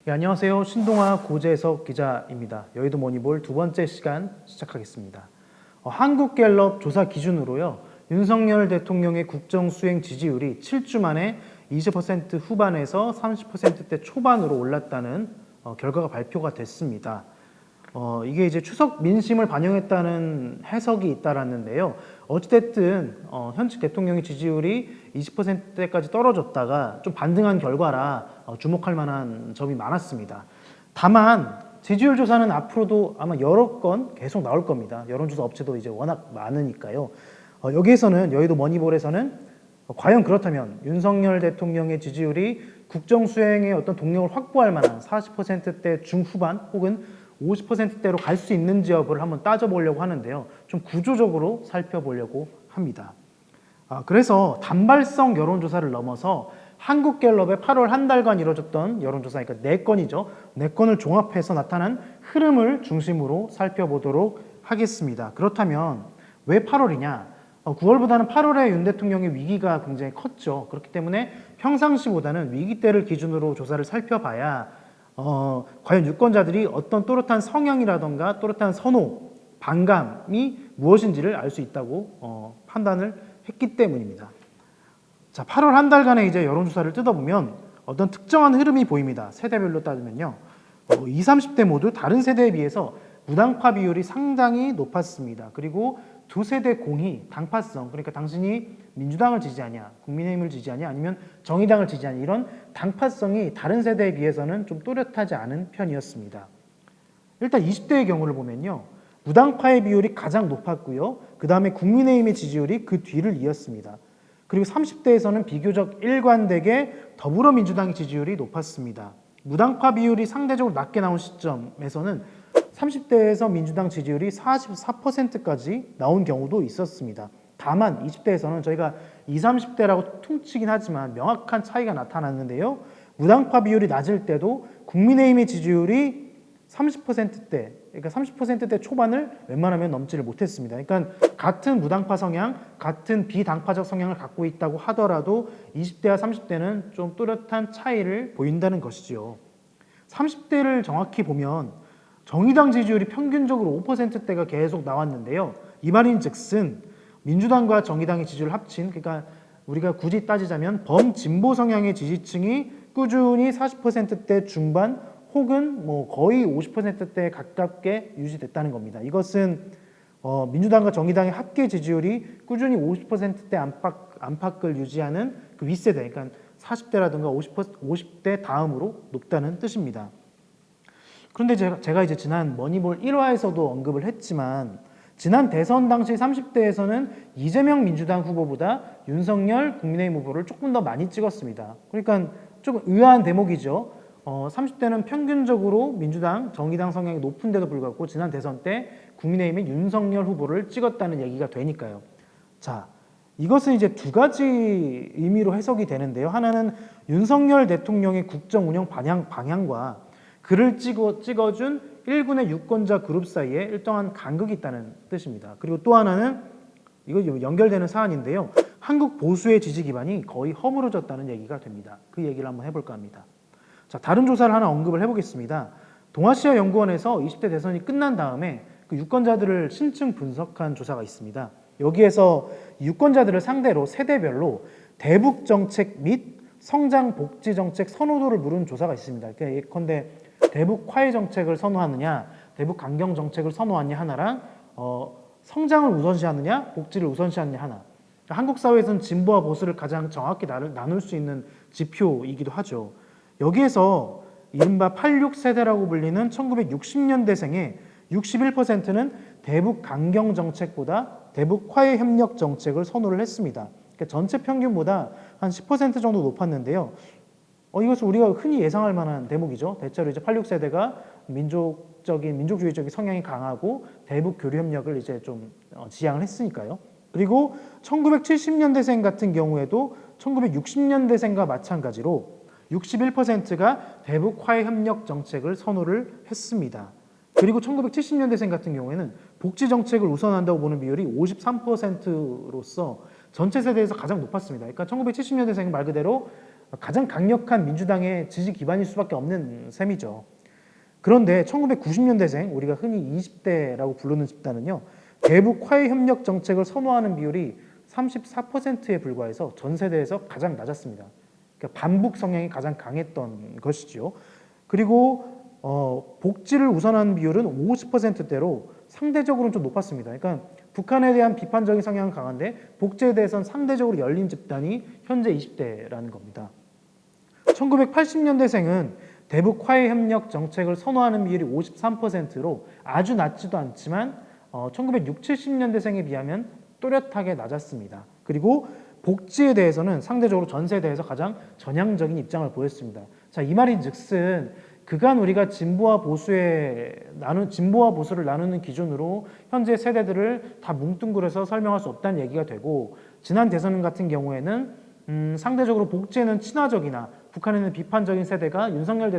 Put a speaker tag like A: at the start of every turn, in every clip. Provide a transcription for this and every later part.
A: 네, 안녕하세요. 신동아 고재석 기자입니다. 여의도 머니볼 두 번째 시간 시작하겠습니다. 한국갤럽 조사 기준으로요. 윤석열 대통령의 국정 수행 지지율이 7주 만에 20% 후반에서 30%대 초반으로 올랐다는 결과가 발표가 됐습니다. 이게 이제 추석 민심을 반영했다는 해석이 잇따랐는데요. 어찌됐든 현직 대통령의 지지율이 20%대까지 떨어졌다가 좀 반등한 결과라 주목할 만한 점이 많았습니다. 다만 지지율 조사는 앞으로도 아마 여러 건 계속 나올 겁니다. 여론조사 업체도 이제 워낙 많으니까요. 여기에서는 여의도 머니볼에서는 과연 그렇다면 윤석열 대통령의 지지율이 국정 수행의 어떤 동력을 확보할 만한 40%대 중후반 혹은 50%대로 갈 수 있는지 여부를 한번 따져보려고 하는데요. 좀 구조적으로 살펴보려고 합니다. 그래서 단발성 여론조사를 넘어서 한국갤럽의 8월 한 달간 이뤄졌던 여론조사니까 4건이죠. 4건을 종합해서 나타난 흐름을 중심으로 살펴보도록 하겠습니다. 그렇다면 왜 8월이냐? 9월보다는 8월에 윤 대통령의 위기가 굉장히 컸죠. 그렇기 때문에 평상시보다는 위기 때를 기준으로 조사를 살펴봐야 과연 유권자들이 어떤 또렷한 성향이라던가 또렷한 선호, 반감이 무엇인지를 알 수 있다고 판단을 했기 때문입니다. 자, 8월 한 달간의 이제 여론조사를 뜯어보면 어떤 특정한 흐름이 보입니다. 세대별로 따지면요. 20, 30대 모두 다른 세대에 비해서 무당파 비율이 상당히 높았습니다. 그리고 두 세대 공히 당파성, 그러니까 당신이 민주당을 지지하냐, 국민의힘을 지지하냐, 아니면 정의당을 지지하냐, 이런 당파성이 다른 세대에 비해서는 좀 또렷하지 않은 편이었습니다. 일단 20대의 경우를 보면요. 무당파의 비율이 가장 높았고요. 그 다음에 국민의힘의 지지율이 그 뒤를 이었습니다. 그리고 30대에서는 비교적 일관되게 더불어민주당의 지지율이 높았습니다. 무당파 비율이 상대적으로 낮게 나온 시점에서는 30대에서 민주당 지지율이 44%까지 나온 경우도 있었습니다. 다만 20대에서는 저희가 20, 30대라고 퉁치긴 하지만 명확한 차이가 나타났는데요. 무당파 비율이 낮을 때도 국민의힘의 지지율이 30%대, 그러니까 30%대 초반을 웬만하면 넘지를 못했습니다. 그러니까 같은 무당파 성향, 같은 비당파적 성향을 갖고 있다고 하더라도 20대와 30대는 좀 뚜렷한 차이를 보인다는 것이죠. 30대를 정확히 보면 정의당 지지율이 평균적으로 5%대가 계속 나왔는데요. 이 말인즉슨 민주당과 정의당의 지지율을 합친, 그러니까 우리가 굳이 따지자면 범진보 성향의 지지층이 꾸준히 40%대 중반 혹은 뭐 거의 50%대에 가깝게 유지됐다는 겁니다. 이것은 민주당과 정의당의 합계 지지율이 꾸준히 50%대 안팎을 유지하는 그 윗세대, 그러니까 40대라든가 50대 다음으로 높다는 뜻입니다. 그런데 제가 이제 지난 머니볼 1화에서도 언급을 했지만 지난 대선 당시 30대에서는 이재명 민주당 후보보다 윤석열 국민의힘 후보를 조금 더 많이 찍었습니다. 그러니까 조금 의아한 대목이죠. 30대는 평균적으로 민주당, 정의당 성향이 높은데도 불구하고 지난 대선 때 국민의힘의 윤석열 후보를 찍었다는 얘기가 되니까요. 자, 이것은 이제 두 가지 의미로 해석이 되는데요. 하나는 윤석열 대통령의 국정 운영 방향과 그를 찍어준 일군의 유권자 그룹 사이에 일정한 간극이 있다는 뜻입니다. 그리고 또 하나는 이거 연결되는 사안인데요. 한국 보수의 지지 기반이 거의 허물어졌다는 얘기가 됩니다. 그 얘기를 한번 해볼까 합니다. 자, 다른 조사를 하나 언급을 해보겠습니다. 동아시아 연구원에서 20대 대선이 끝난 다음에 그 유권자들을 신층 분석한 조사가 있습니다. 여기에서 유권자들을 상대로 세대별로 대북 정책 및 성장 복지 정책 선호도를 물은 조사가 있습니다. 그러니까 예컨대 대북 화해 정책을 선호하느냐, 대북 강경 정책을 선호하느냐 하나랑 성장을 우선시하느냐, 복지를 우선시하느냐 하나. 그러니까 한국 사회에서는 진보와 보수를 가장 정확히 나눌 수 있는 지표이기도 하죠. 여기에서 이른바 86세대라고 불리는 1960년대생의 61%는 대북 강경 정책보다 대북 화해 협력 정책을 선호를 했습니다. 그러니까 전체 평균보다 한 10% 정도 높았는데요. 이것은 우리가 흔히 예상할 만한 대목이죠. 대체로 이제 86세대가 민족주의적인 성향이 강하고 대북 교류 협력을 이제 좀 지향을 했으니까요. 그리고 1970년대생 같은 경우에도 1960년대생과 마찬가지로 61%가 대북 화해 협력 정책을 선호를 했습니다. 그리고 1970년대생 같은 경우에는 복지 정책을 우선한다고 보는 비율이 53%로서 전체 세대에서 가장 높았습니다. 그러니까 1970년대생은 말 그대로 가장 강력한 민주당의 지지 기반일 수밖에 없는 셈이죠. 그런데 1990년대생, 우리가 흔히 20대라고 부르는 집단은요, 대북 화해 협력 정책을 선호하는 비율이 34%에 불과해서 전 세대에서 가장 낮았습니다. 그러니까 반북 성향이 가장 강했던 것이죠. 그리고 복지를 우선하는 비율은 50%대로 상대적으로는 좀 높았습니다. 그러니까 북한에 대한 비판적인 성향은 강한데 복지에 대해서는 상대적으로 열린 집단이 현재 20대라는 겁니다. 1980년대생은 대북 화해 협력 정책을 선호하는 비율이 53%로 아주 낮지도 않지만 1960, 70년대생에 비하면 또렷하게 낮았습니다. 그리고 복지에 대해서는 상대적으로 전 세대에서 가장 전향적인 입장을 보였습니다. 자, 이 말인즉슨 그간 우리가 진보와 보수를 나누는 기준으로 현재 세대들을 다 뭉뚱그려서 설명할 수 없다는 얘기가 되고, 지난 대선 같은 경우에는 상대적으로 복지에는 친화적이나 북한에는 비판적인 세대가 윤석열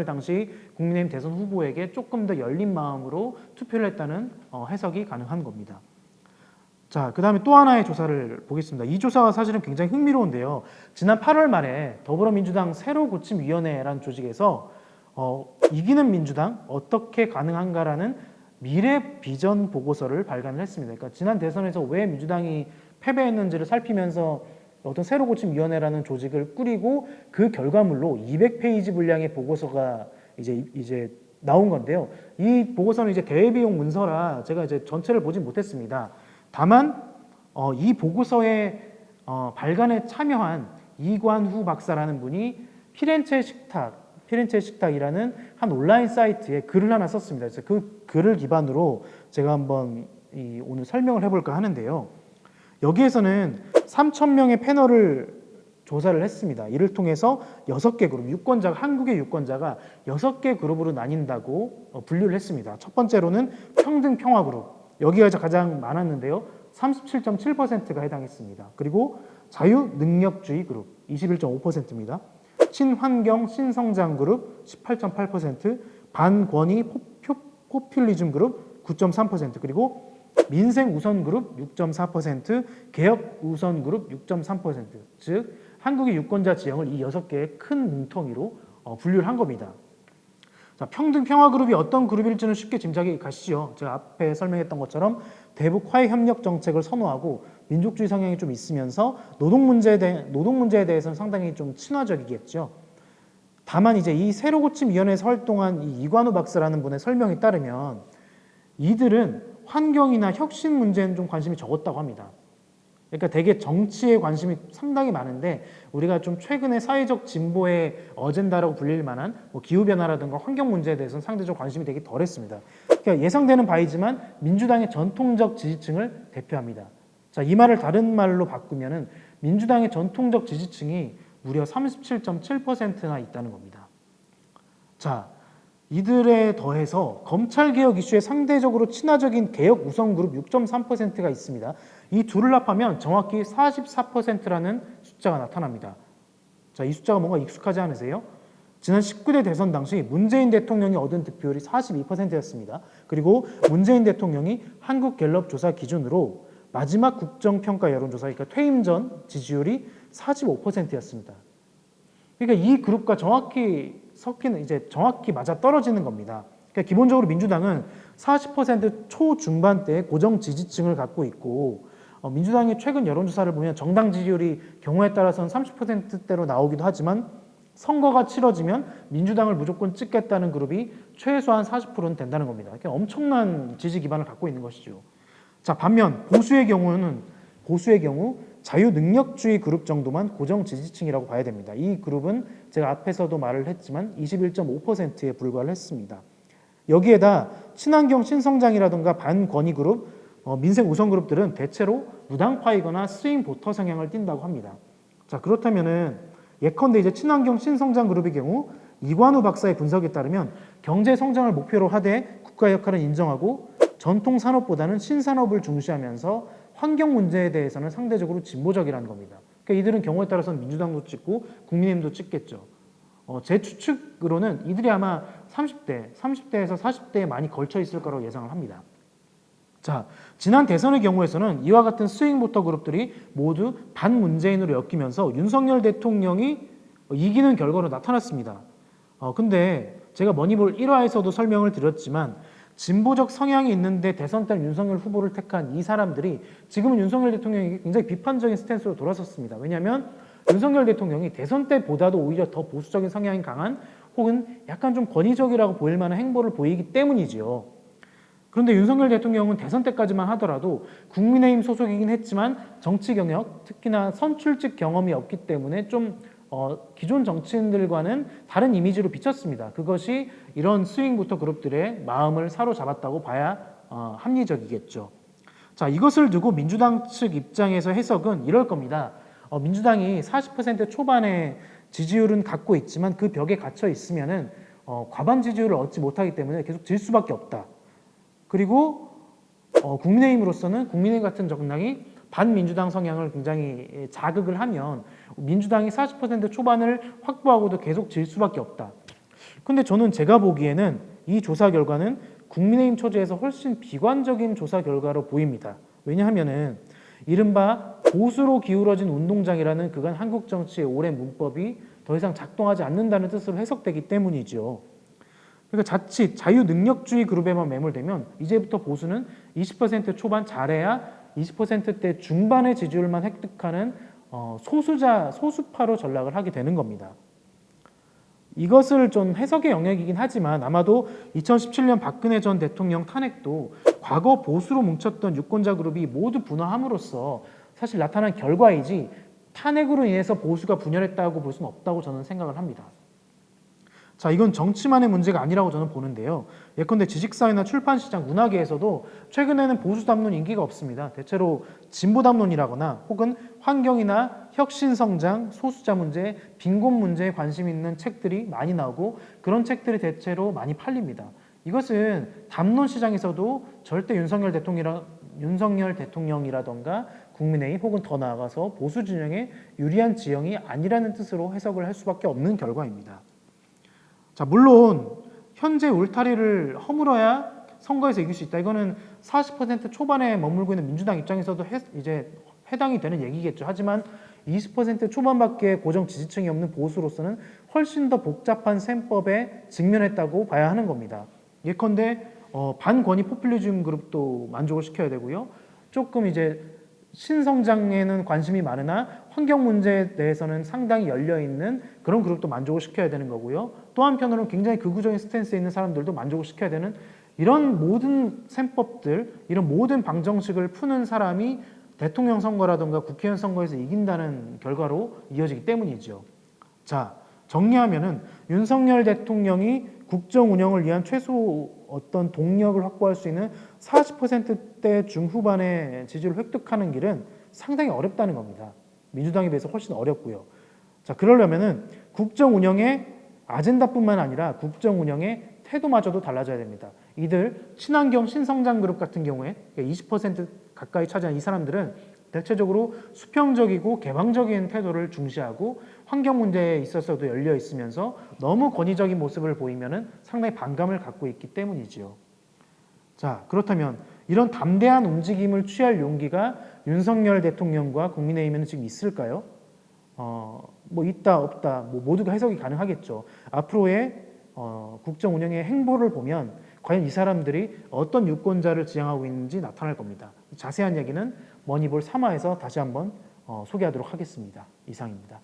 A: 당시 국민의힘 대선 후보에게 조금 더 열린 마음으로 투표를 했다는 해석이 가능한 겁니다. 자, 그 다음에 또 하나의 조사를 보겠습니다. 이 조사가 사실은 굉장히 흥미로운데요. 지난 8월 말에 더불어민주당 새로고침위원회라는 조직에서 이기는 민주당 어떻게 가능한가라는 미래 비전 보고서를 발간을 했습니다. 그러니까 지난 대선에서 왜 민주당이 패배했는지를 살피면서 어떤 새로고침위원회라는 조직을 꾸리고 그 결과물로 200페이지 분량의 보고서가 이제 나온 건데요. 이 보고서는 이제 대회비용 문서라 제가 이제 전체를 보진 못했습니다. 다만 이 보고서의 발간에 참여한 이관후 박사라는 분이 피렌체 식탁이라는 한 온라인 사이트에 글을 하나 썼습니다. 그래서 그 글을 기반으로 제가 한번 오늘 설명을 해볼까 하는데요. 여기에서는 3,000명의 패널을 조사를 했습니다. 이를 통해서 6개 그룹, 한국의 유권자가 6개 그룹으로 나뉜다고 분류를 했습니다. 첫 번째로는 평등 평화 그룹. 여기가 가장 많았는데요. 37.7%가 해당했습니다. 그리고 자유능력주의 그룹 21.5%입니다. 친환경 신성장 그룹 18.8%, 반권위 포퓰리즘 그룹 9.3%, 그리고 민생 우선 그룹 6.4%, 개혁 우선 그룹 6.3%, 즉 한국의 유권자 지형을 이 6개의 큰 뭉텅이로 분류를 한 겁니다. 자, 평등 평화 그룹이 어떤 그룹일지는 쉽게 짐작이 가시죠. 제가 앞에 설명했던 것처럼 대북 화해 협력 정책을 선호하고 민족주의 성향이 좀 있으면서 노동 문제에 대해서는 상당히 좀 친화적이겠죠. 다만 이제 이 새로고침위원회에서 활동한 이 이관우 박사라는 분의 설명에 따르면 이들은 환경이나 혁신 문제는 좀 관심이 적었다고 합니다. 그러니까 되게 정치에 관심이 상당히 많은데 우리가 좀 최근에 사회적 진보의 어젠다라고 불릴 만한 기후변화라든가 환경 문제에 대해서는 상대적 관심이 되게 덜했습니다. 그러니까 예상되는 바이지만 민주당의 전통적 지지층을 대표합니다. 자, 이 말을 다른 말로 바꾸면은 민주당의 전통적 지지층이 무려 37.7%나 있다는 겁니다. 자, 이들에 더해서 검찰개혁 이슈에 상대적으로 친화적인 개혁 우선 그룹 6.3%가 있습니다. 이 둘을 합하면 정확히 44%라는 숫자가 나타납니다. 자, 이 숫자가 뭔가 익숙하지 않으세요? 지난 19대 대선 당시 문재인 대통령이 얻은 득표율이 42%였습니다. 그리고 문재인 대통령이 한국갤럽 조사 기준으로 마지막 국정평가 여론조사, 그러니까 퇴임 전 지지율이 45%였습니다. 그러니까 이 그룹과 정확히 맞아 떨어지는 겁니다. 그러니까 기본적으로 민주당은 40% 초중반대의 고정 지지층을 갖고 있고, 민주당의 최근 여론조사를 보면 정당 지지율이 경우에 따라서는 30%대로 나오기도 하지만 선거가 치러지면 민주당을 무조건 찍겠다는 그룹이 최소한 40%는 된다는 겁니다. 그러니까 엄청난 지지 기반을 갖고 있는 것이죠. 자, 반면 보수의 경우 자유능력주의 그룹 정도만 고정 지지층이라고 봐야 됩니다. 이 그룹은 제가 앞에서도 말을 했지만 21.5%에 불과를 했습니다. 여기에다 친환경 신성장이라든가 반권위 그룹, 민생 우선 그룹들은 대체로 무당파이거나 스윙 보터 성향을 띈다고 합니다. 자, 그렇다면은 예컨대 이제 친환경 신성장 그룹의 경우 이관우 박사의 분석에 따르면 경제 성장을 목표로 하되 국가 역할은 인정하고 전통 산업보다는 신산업을 중시하면서 환경 문제에 대해서는 상대적으로 진보적이라는 겁니다. 그러니까 이들은 경우에 따라서는 민주당도 찍고 국민의힘도 찍겠죠. 제 추측으로는 이들이 아마 30대에서 40대에 많이 걸쳐 있을 거라고 예상을 합니다. 자, 지난 대선의 경우에서는 이와 같은 스윙보터 그룹들이 모두 반문재인으로 엮이면서 윤석열 대통령이 이기는 결과로 나타났습니다. 근데 제가 머니볼 1화에서도 설명을 드렸지만 진보적 성향이 있는데 대선 때 윤석열 후보를 택한 이 사람들이 지금은 윤석열 대통령에게 굉장히 비판적인 스탠스로 돌아섰습니다. 왜냐하면 윤석열 대통령이 대선 때보다도 오히려 더 보수적인 성향이 강한 혹은 약간 좀 권위적이라고 보일 만한 행보를 보이기 때문이지요. 그런데 윤석열 대통령은 대선 때까지만 하더라도 국민의힘 소속이긴 했지만 정치 경력, 특히나 선출직 경험이 없기 때문에 좀 기존 정치인들과는 다른 이미지로 비쳤습니다. 그것이 이런 스윙부터 그룹들의 마음을 사로잡았다고 봐야 합리적이겠죠. 자, 이것을 두고 민주당 측 입장에서 해석은 이럴 겁니다. 민주당이 40% 초반의 지지율은 갖고 있지만 그 벽에 갇혀 있으면은 과반 지지율을 얻지 못하기 때문에 계속 질 수밖에 없다. 그리고 국민의힘으로서는 국민의힘 같은 정당이 반민주당 성향을 굉장히 자극을 하면 민주당이 40% 초반을 확보하고도 계속 질 수밖에 없다. 근데 저는 제가 보기에는 이 조사 결과는 국민의힘 초지에서 훨씬 비관적인 조사 결과로 보입니다. 왜냐하면은 이른바 보수로 기울어진 운동장이라는 그간 한국 정치의 오랜 문법이 더 이상 작동하지 않는다는 뜻으로 해석되기 때문이죠. 그러니까 자칫 자유능력주의 그룹에만 매몰되면 이제부터 보수는 20% 초반 잘해야 20%대 중반의 지지율만 획득하는 소수파로 전락을 하게 되는 겁니다. 이것을 좀 해석의 영역이긴 하지만 아마도 2017년 박근혜 전 대통령 탄핵도 과거 보수로 뭉쳤던 유권자 그룹이 모두 분화함으로써 사실 나타난 결과이지 탄핵으로 인해서 보수가 분열했다고 볼 수는 없다고 저는 생각을 합니다. 자, 이건 정치만의 문제가 아니라고 저는 보는데요. 예컨대 지식사회나 출판시장, 문화계에서도 최근에는 보수 담론 인기가 없습니다. 대체로 진보 담론이라거나 혹은 환경이나 혁신성장, 소수자 문제, 빈곤 문제에 관심 있는 책들이 많이 나오고 그런 책들이 대체로 많이 팔립니다. 이것은 담론 시장에서도 절대 윤석열 대통령이라던가 국민의힘 혹은 더 나아가서 보수 진영에 유리한 지형이 아니라는 뜻으로 해석을 할 수밖에 없는 결과입니다. 자, 물론 현재 울타리를 허물어야 선거에서 이길 수 있다. 이거는 40% 초반에 머물고 있는 민주당 입장에서도 이제 해당이 되는 얘기겠죠. 하지만 20% 초반밖에 고정 지지층이 없는 보수로서는 훨씬 더 복잡한 셈법에 직면했다고 봐야 하는 겁니다. 예컨대 반권위 포퓰리즘 그룹도 만족을 시켜야 되고요. 조금 이제 신성장에는 관심이 많으나 환경 문제에 대해서는 상당히 열려있는 그런 그룹도 만족을 시켜야 되는 거고요. 또 한편으로는 굉장히 극우적인 스탠스에 있는 사람들도 만족을 시켜야 되는 이런 모든 셈법들, 이런 모든 방정식을 푸는 사람이 대통령 선거라든가 국회의원 선거에서 이긴다는 결과로 이어지기 때문이죠. 자, 정리하면은 윤석열 대통령이 국정 운영을 위한 최소 어떤 동력을 확보할 수 있는 40%대 중후반의 지지를 획득하는 길은 상당히 어렵다는 겁니다. 민주당에 비해서 훨씬 어렵고요. 자, 그러려면은 국정 운영의 아젠다뿐만 아니라 국정 운영의 태도마저도 달라져야 됩니다. 이들 친환경 신성장 그룹 같은 경우에 20% 가까이 차지한 이 사람들은 대체적으로 수평적이고 개방적인 태도를 중시하고 환경 문제에 있어서도 열려 있으면서 너무 권위적인 모습을 보이면은 상당히 반감을 갖고 있기 때문이지요. 자, 그렇다면 이런 담대한 움직임을 취할 용기가 윤석열 대통령과 국민의힘에는 지금 있을까요? 뭐 있다 없다 뭐 모두가 해석이 가능하겠죠. 앞으로의 국정 운영의 행보를 보면 과연 이 사람들이 어떤 유권자를 지향하고 있는지 나타날 겁니다. 자세한 얘기는 머니볼 3화에서 다시 한번 소개하도록 하겠습니다. 이상입니다.